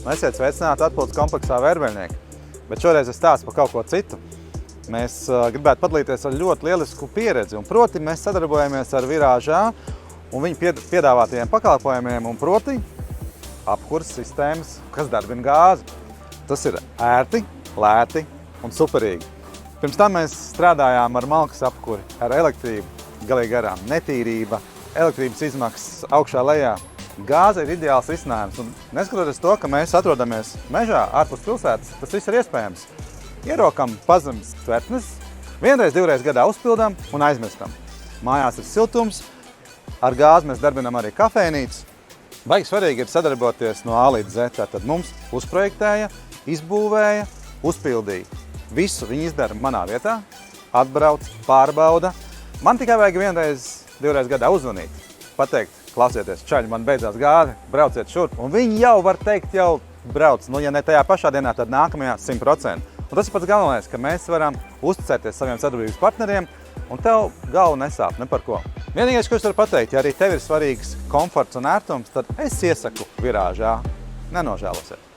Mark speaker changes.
Speaker 1: Esiet sveicināti atpūtas kompleksā Vērbeļnieki, bet šoreiz es stāstu par kaut ko citu. Mēs gribētu padalīties ar ļoti lielisku pieredzi, un proti mēs sadarbojamies ar Virāžā un viņu piedāvātajiem pakalpojumiem, un proti apkures sistēmas, kas darbina gāzi. Tas ir ērti, lēti un superīgi. Pirms tam mēs strādājām ar malkas apkuri, ar elektrību, galīgi garām netīrība, elektrības izmaksas augšā lejā. Gāze ir ideāls risinājums, un neskatoties to, ka mēs atrodamies mežā ārpus pilsētas, tas viss ir iespējams. Ierokam pazemes tvertnes, vienreiz, divreiz gadā uzpildām un aizmirstam. Mājās ir siltums, ar gāzi mēs darbinām arī kafejnīcu. Baigi svarīgi ir sadarboties no A līdz Z, tātad mums uzprojektēja, izbūvēja, uzpildīja. Visu viņi izdara manā vietā, atbrauc, pārbauda. Man tikai vajag vienreiz, divreiz gadā uzvanīt, pateikt, klausieties, čaļi, man beidzās gāze, brauciet šurp. Un viņi jau var teikt, jau brauc, ja ne tajā pašā dienā, tad nākamajā 100%. Un tas ir pats galvenais, ka mēs varam uzticēties saviem sadarbības partneriem, un tev galva nesāp ne par ko. Vienīgais, ko es varu pateikt, ja arī tev ir svarīgs komforts un ērtums, tad es iesaku Virāžā. Nenožēlosiet.